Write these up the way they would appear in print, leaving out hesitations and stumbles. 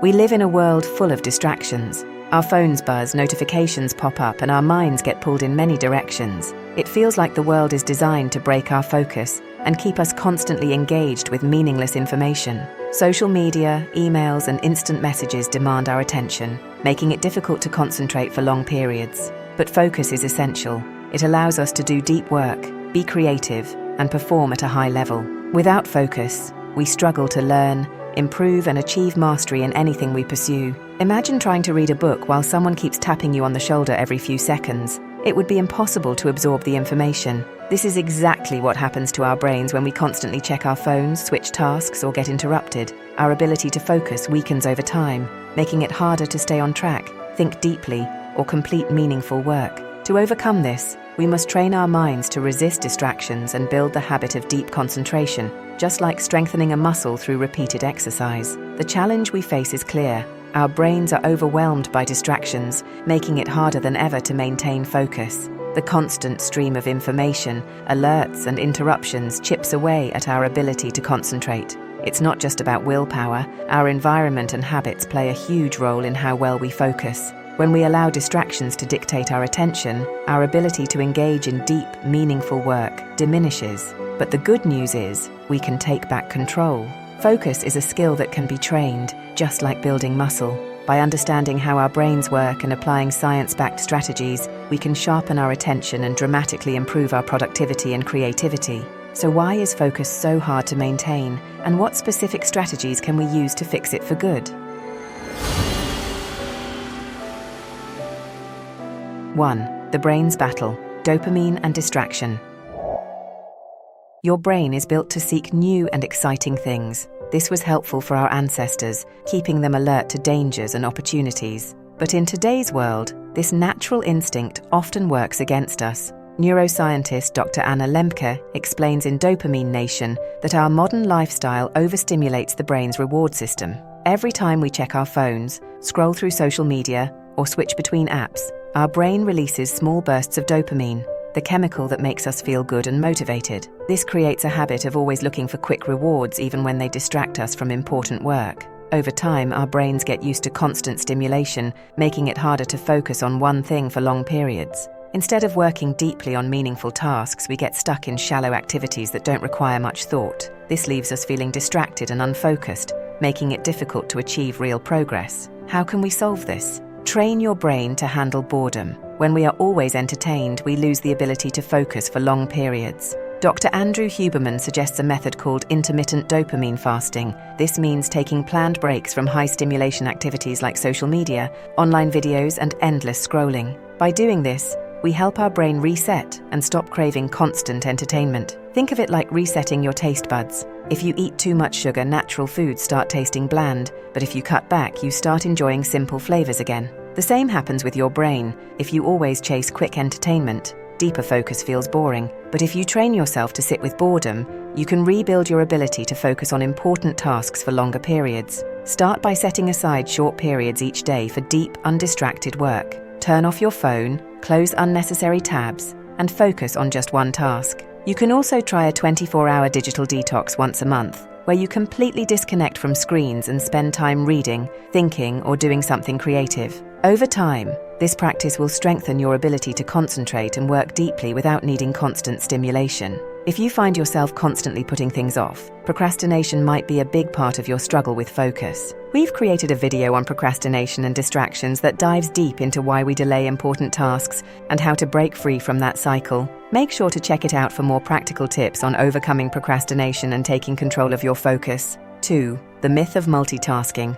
We live in a world full of distractions. Our phones buzz, notifications pop up, and our minds get pulled in many directions. It feels like the world is designed to break our focus and keep us constantly engaged with meaningless information. Social media, emails, and instant messages demand our attention, making it difficult to concentrate for long periods. But focus is essential. It allows us to do deep work, be creative, and perform at a high level. Without focus, we struggle to learn, improve, and achieve mastery in anything we pursue. Imagine trying to read a book while someone keeps tapping you on the shoulder every few seconds. It would be impossible to absorb the information. This is exactly what happens to our brains when we constantly check our phones, switch tasks, or get interrupted. Our ability to focus weakens over time, making it harder to stay on track, think deeply, or complete meaningful work. To overcome this, we must train our minds to resist distractions and build the habit of deep concentration, just like strengthening a muscle through repeated exercise. The challenge we face is clear. Our brains are overwhelmed by distractions, making it harder than ever to maintain focus. The constant stream of information, alerts, and interruptions chips away at our ability to concentrate. It's not just about willpower. Our environment and habits play a huge role in how well we focus. When we allow distractions to dictate our attention, our ability to engage in deep, meaningful work diminishes. But the good news is, we can take back control. Focus is a skill that can be trained, just like building muscle. By understanding how our brains work and applying science-backed strategies, we can sharpen our attention and dramatically improve our productivity and creativity. So why is focus so hard to maintain, and what specific strategies can we use to fix it for good? 1. The brain's battle: dopamine and distraction. Your brain is built to seek new and exciting things. This was helpful for our ancestors, keeping them alert to dangers and opportunities. But in today's world, this natural instinct often works against us. Neuroscientist Dr. Anna Lembke explains in Dopamine Nation that our modern lifestyle overstimulates the brain's reward system. Every time we check our phones, scroll through social media, or switch between apps, our brain releases small bursts of dopamine, the chemical that makes us feel good and motivated. This creates a habit of always looking for quick rewards even when they distract us from important work. Over time, our brains get used to constant stimulation, making it harder to focus on one thing for long periods. Instead of working deeply on meaningful tasks, we get stuck in shallow activities that don't require much thought. This leaves us feeling distracted and unfocused, making it difficult to achieve real progress. How can we solve this? Train your brain to handle boredom. When we are always entertained, we lose the ability to focus for long periods. Dr. Andrew Huberman suggests a method called intermittent dopamine fasting. This means taking planned breaks from high-stimulation activities like social media, online videos, and endless scrolling. By doing this, we help our brain reset and stop craving constant entertainment. Think of it like resetting your taste buds. If you eat too much sugar, natural foods start tasting bland, but if you cut back, you start enjoying simple flavors again. The same happens with your brain. If you always chase quick entertainment, deeper focus feels boring. But if you train yourself to sit with boredom, you can rebuild your ability to focus on important tasks for longer periods. Start by setting aside short periods each day for deep, undistracted work. Turn off your phone, close unnecessary tabs, and focus on just one task. You can also try a 24-hour digital detox once a month, where you completely disconnect from screens and spend time reading, thinking, or doing something creative. Over time, this practice will strengthen your ability to concentrate and work deeply without needing constant stimulation. If you find yourself constantly putting things off, procrastination might be a big part of your struggle with focus. We've created a video on procrastination and distractions that dives deep into why we delay important tasks and how to break free from that cycle. Make sure to check it out for more practical tips on overcoming procrastination and taking control of your focus. 2. The myth of multitasking.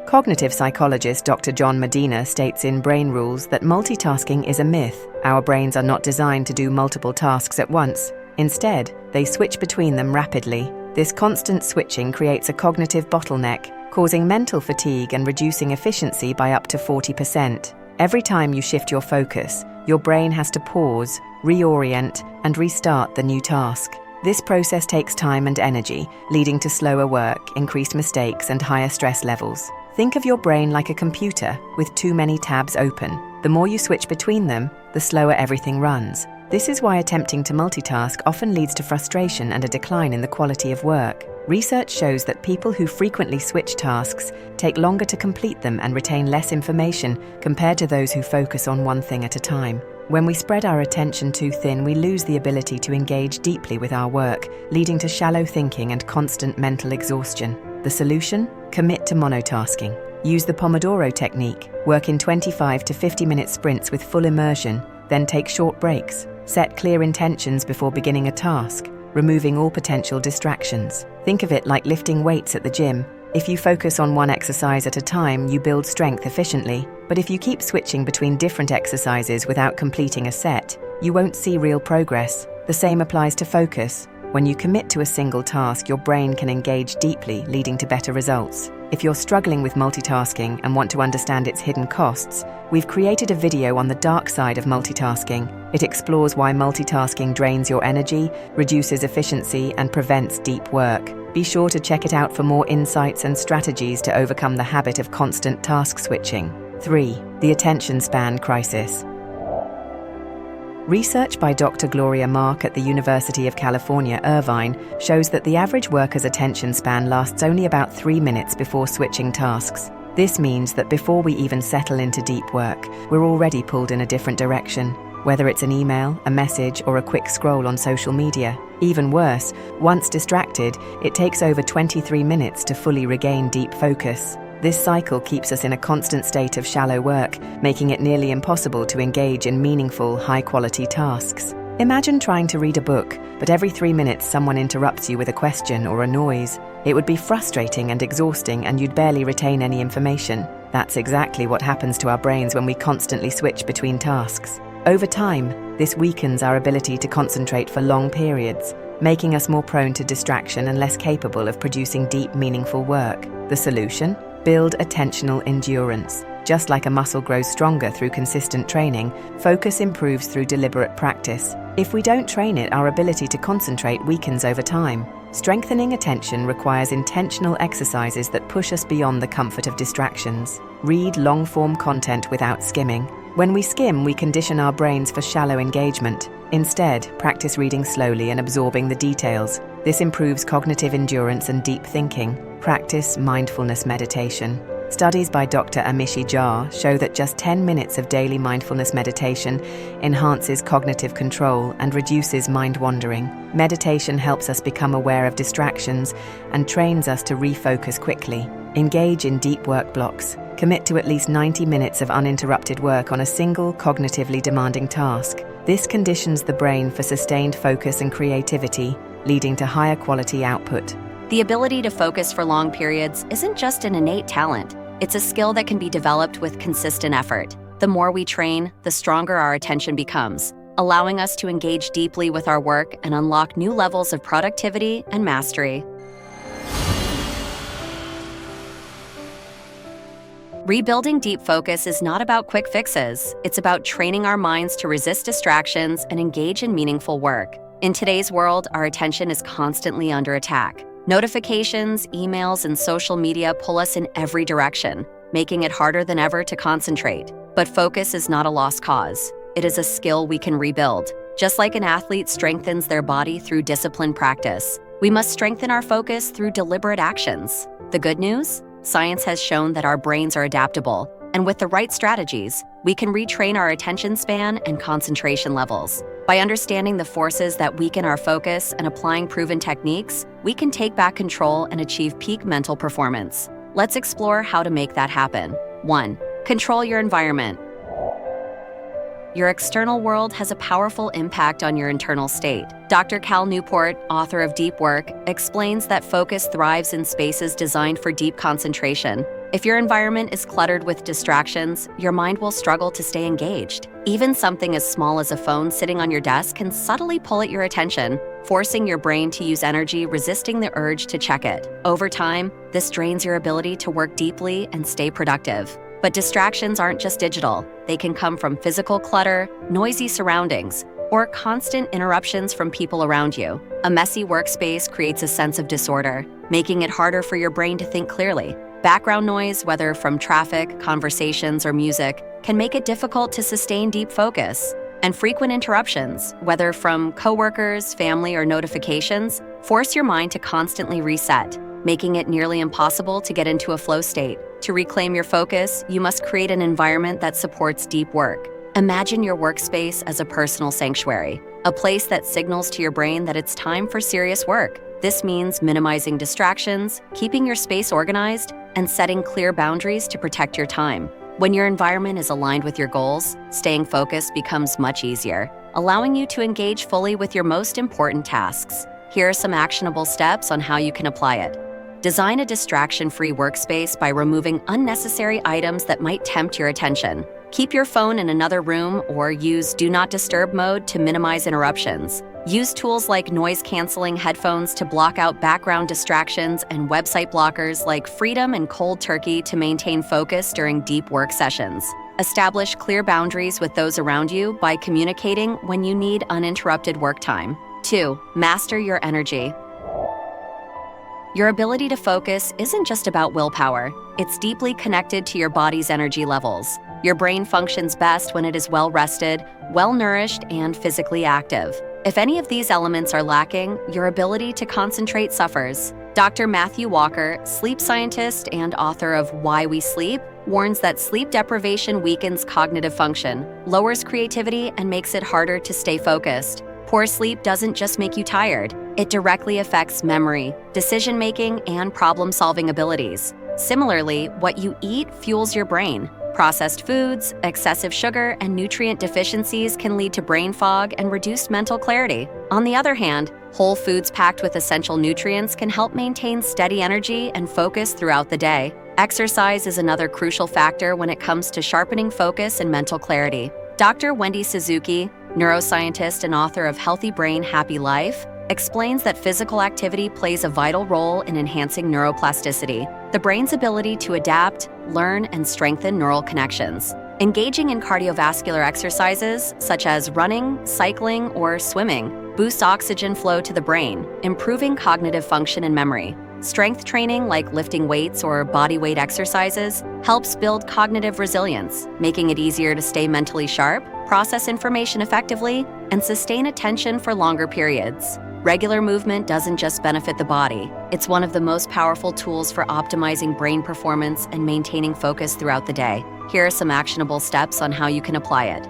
Cognitive psychologist Dr. John Medina states in Brain Rules that multitasking is a myth. Our brains are not designed to do multiple tasks at once. Instead, they switch between them rapidly. This constant switching creates a cognitive bottleneck, causing mental fatigue and reducing efficiency by up to 40%. Every time you shift your focus, your brain has to pause, reorient, and restart the new task. This process takes time and energy, leading to slower work, increased mistakes, and higher stress levels. Think of your brain like a computer with too many tabs open. The more you switch between them, the slower everything runs. This is why attempting to multitask often leads to frustration and a decline in the quality of work. Research shows that people who frequently switch tasks take longer to complete them and retain less information compared to those who focus on one thing at a time. When we spread our attention too thin, we lose the ability to engage deeply with our work, leading to shallow thinking and constant mental exhaustion. The solution? Commit to monotasking. Use the Pomodoro technique. Work in 25 to 50-minute sprints with full immersion, then take short breaks. Set clear intentions before beginning a task, removing all potential distractions. Think of it like lifting weights at the gym. If you focus on one exercise at a time, you build strength efficiently. But if you keep switching between different exercises without completing a set, you won't see real progress. The same applies to focus. When you commit to a single task, your brain can engage deeply, leading to better results. If you're struggling with multitasking and want to understand its hidden costs, we've created a video on the dark side of multitasking. It explores why multitasking drains your energy, reduces efficiency, and prevents deep work. Be sure to check it out for more insights and strategies to overcome the habit of constant task switching. 3. The attention span crisis. Research by Dr. Gloria Mark at the University of California, Irvine, shows that the average worker's attention span lasts only about 3 minutes before switching tasks. This means that before we even settle into deep work, we're already pulled in a different direction, whether it's an email, a message, or a quick scroll on social media. Even worse, once distracted, it takes over 23 minutes to fully regain deep focus. This cycle keeps us in a constant state of shallow work, making it nearly impossible to engage in meaningful, high-quality tasks. Imagine trying to read a book, but every 3 minutes someone interrupts you with a question or a noise. It would be frustrating and exhausting, and you'd barely retain any information. That's exactly what happens to our brains when we constantly switch between tasks. Over time, this weakens our ability to concentrate for long periods, making us more prone to distraction and less capable of producing deep, meaningful work. The solution? Build attentional endurance. Just like a muscle grows stronger through consistent training, focus improves through deliberate practice. If we don't train it, our ability to concentrate weakens over time. Strengthening attention requires intentional exercises that push us beyond the comfort of distractions. Read long-form content without skimming. When we skim, we condition our brains for shallow engagement. Instead, practice reading slowly and absorbing the details. This improves cognitive endurance and deep thinking. Practice mindfulness meditation. Studies by Dr. Amishi Jha show that just 10 minutes of daily mindfulness meditation enhances cognitive control and reduces mind wandering. Meditation helps us become aware of distractions and trains us to refocus quickly. Engage in deep work blocks. Commit to at least 90 minutes of uninterrupted work on a single, cognitively demanding task. This conditions the brain for sustained focus and creativity, leading to higher quality output. The ability to focus for long periods isn't just an innate talent. It's a skill that can be developed with consistent effort. The more we train, the stronger our attention becomes, allowing us to engage deeply with our work and unlock new levels of productivity and mastery. Rebuilding deep focus is not about quick fixes. It's about training our minds to resist distractions and engage in meaningful work. In today's world, our attention is constantly under attack. Notifications, emails, and social media pull us in every direction, making it harder than ever to concentrate. But focus is not a lost cause. It is a skill we can rebuild. Just like an athlete strengthens their body through disciplined practice, we must strengthen our focus through deliberate actions. The good news? Science has shown that our brains are adaptable, and with the right strategies, we can retrain our attention span and concentration levels. By understanding the forces that weaken our focus and applying proven techniques, we can take back control and achieve peak mental performance. Let's explore how to make that happen. 1. Control your environment. Your external world has a powerful impact on your internal state. Dr. Cal Newport, author of Deep Work, explains that focus thrives in spaces designed for deep concentration. If your environment is cluttered with distractions, your mind will struggle to stay engaged. Even something as small as a phone sitting on your desk can subtly pull at your attention, forcing your brain to use energy resisting the urge to check it. Over time, this drains your ability to work deeply and stay productive. But distractions aren't just digital. They can come from physical clutter, noisy surroundings, or constant interruptions from people around you. A messy workspace creates a sense of disorder, making it harder for your brain to think clearly. Background noise, whether from traffic, conversations, or music, can make it difficult to sustain deep focus. And frequent interruptions, whether from coworkers, family, or notifications, force your mind to constantly reset, making it nearly impossible to get into a flow state. To reclaim your focus, you must create an environment that supports deep work. Imagine your workspace as a personal sanctuary, a place that signals to your brain that it's time for serious work. This means minimizing distractions, keeping your space organized, and setting clear boundaries to protect your time. When your environment is aligned with your goals, staying focused becomes much easier, allowing you to engage fully with your most important tasks. Here are some actionable steps on how you can apply it. Design a distraction-free workspace by removing unnecessary items that might tempt your attention. Keep your phone in another room or use Do Not Disturb mode to minimize interruptions. Use tools like noise-canceling headphones to block out background distractions and website blockers like Freedom and Cold Turkey to maintain focus during deep work sessions. Establish clear boundaries with those around you by communicating when you need uninterrupted work time. 2. Master your energy. Your ability to focus isn't just about willpower. It's deeply connected to your body's energy levels. Your brain functions best when it is well-rested, well-nourished, and physically active. If any of these elements are lacking, your ability to concentrate suffers. Dr. Matthew Walker, sleep scientist and author of Why We Sleep, warns that sleep deprivation weakens cognitive function, lowers creativity, and makes it harder to stay focused. Poor sleep doesn't just make you tired, it directly affects memory, decision-making, and problem-solving abilities. Similarly, what you eat fuels your brain. Processed foods, excessive sugar, and nutrient deficiencies can lead to brain fog and reduced mental clarity. On the other hand, whole foods packed with essential nutrients can help maintain steady energy and focus throughout the day. Exercise is another crucial factor when it comes to sharpening focus and mental clarity. Dr. Wendy Suzuki, neuroscientist and author of Healthy Brain, Happy Life, explains that physical activity plays a vital role in enhancing neuroplasticity, the brain's ability to adapt, learn, and strengthen neural connections. Engaging in cardiovascular exercises, such as running, cycling, or swimming, boosts oxygen flow to the brain, improving cognitive function and memory. Strength training, like lifting weights or body weight exercises, helps build cognitive resilience, making it easier to stay mentally sharp, process information effectively, and sustain attention for longer periods. Regular movement doesn't just benefit the body, it's one of the most powerful tools for optimizing brain performance and maintaining focus throughout the day. Here are some actionable steps on how you can apply it.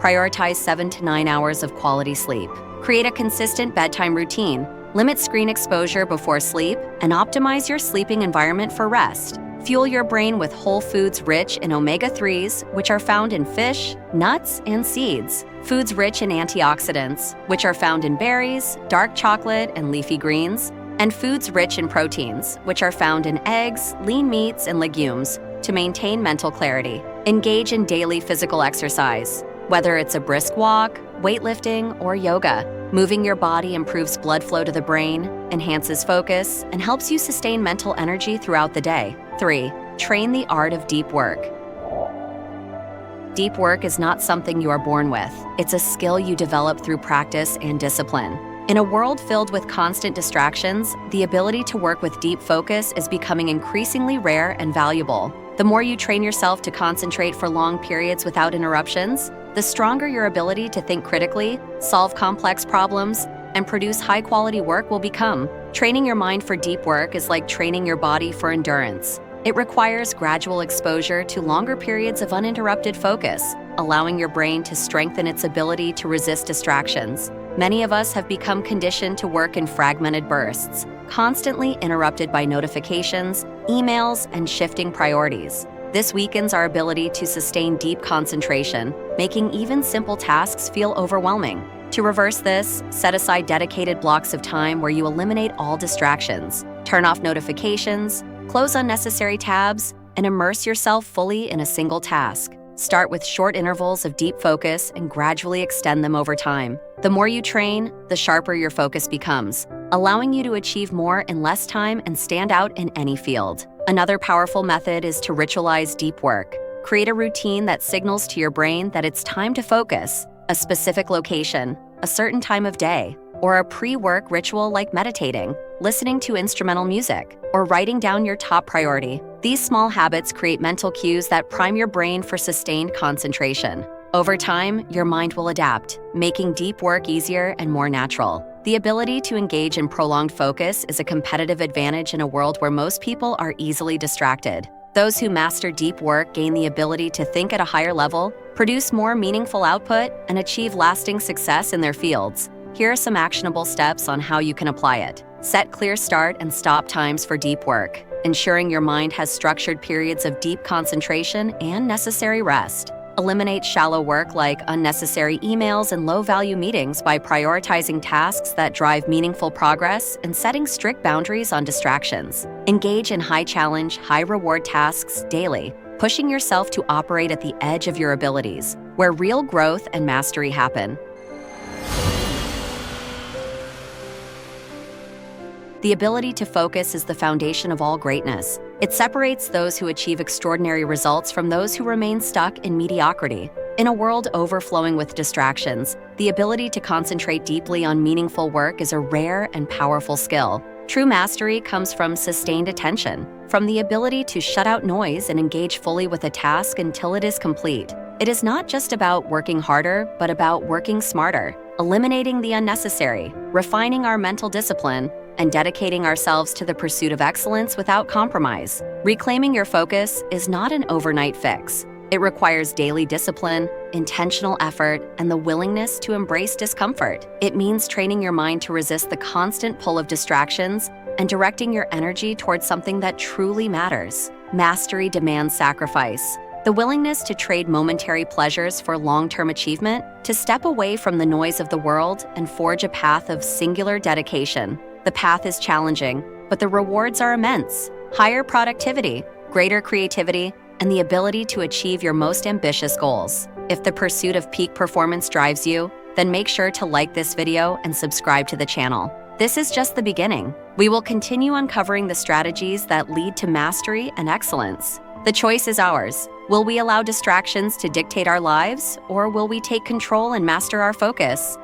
Prioritize 7 to 9 hours of quality sleep. Create a consistent bedtime routine. Limit screen exposure before sleep, and optimize your sleeping environment for rest. Fuel your brain with whole foods rich in omega-3s, which are found in fish, nuts, and seeds. Foods rich in antioxidants, which are found in berries, dark chocolate, and leafy greens. And foods rich in proteins, which are found in eggs, lean meats, and legumes, to maintain mental clarity. Engage in daily physical exercise. Whether it's a brisk walk, weightlifting, or yoga, moving your body improves blood flow to the brain, enhances focus, and helps you sustain mental energy throughout the day. 3. Train the art of deep work. Deep work is not something you are born with. It's a skill you develop through practice and discipline. In a world filled with constant distractions, the ability to work with deep focus is becoming increasingly rare and valuable. The more you train yourself to concentrate for long periods without interruptions, the stronger your ability to think critically, solve complex problems, and produce high-quality work will become. Training your mind for deep work is like training your body for endurance. It requires gradual exposure to longer periods of uninterrupted focus, allowing your brain to strengthen its ability to resist distractions. Many of us have become conditioned to work in fragmented bursts, constantly interrupted by notifications, emails, and shifting priorities. This weakens our ability to sustain deep concentration, making even simple tasks feel overwhelming. To reverse this, set aside dedicated blocks of time where you eliminate all distractions, turn off notifications, close unnecessary tabs, and immerse yourself fully in a single task. Start with short intervals of deep focus and gradually extend them over time. The more you train, the sharper your focus becomes, allowing you to achieve more in less time and stand out in any field. Another powerful method is to ritualize deep work. Create a routine that signals to your brain that it's time to focus. A specific location, a certain time of day, or a pre-work ritual like meditating, listening to instrumental music, or writing down your top priority. These small habits create mental cues that prime your brain for sustained concentration. Over time, your mind will adapt, making deep work easier and more natural. The ability to engage in prolonged focus is a competitive advantage in a world where most people are easily distracted. Those who master deep work gain the ability to think at a higher level, produce more meaningful output, and achieve lasting success in their fields. Here are some actionable steps on how you can apply it. Set clear start and stop times for deep work, ensuring your mind has structured periods of deep concentration and necessary rest. Eliminate shallow work like unnecessary emails and low-value meetings by prioritizing tasks that drive meaningful progress and setting strict boundaries on distractions. Engage in high-challenge, high-reward tasks daily, pushing yourself to operate at the edge of your abilities, where real growth and mastery happen. The ability to focus is the foundation of all greatness. It separates those who achieve extraordinary results from those who remain stuck in mediocrity. In a world overflowing with distractions, the ability to concentrate deeply on meaningful work is a rare and powerful skill. True mastery comes from sustained attention, from the ability to shut out noise and engage fully with a task until it is complete. It is not just about working harder, but about working smarter, eliminating the unnecessary, refining our mental discipline, and dedicating ourselves to the pursuit of excellence without compromise. Reclaiming your focus is not an overnight fix. It requires daily discipline, intentional effort, and the willingness to embrace discomfort. It means training your mind to resist the constant pull of distractions and directing your energy towards something that truly matters. Mastery demands sacrifice. The willingness to trade momentary pleasures for long-term achievement, to step away from the noise of the world and forge a path of singular dedication. The path is challenging, but the rewards are immense. Higher productivity, greater creativity, and the ability to achieve your most ambitious goals. If the pursuit of peak performance drives you, then make sure to like this video and subscribe to the channel. This is just the beginning. We will continue uncovering the strategies that lead to mastery and excellence. The choice is ours. Will we allow distractions to dictate our lives, or will we take control and master our focus?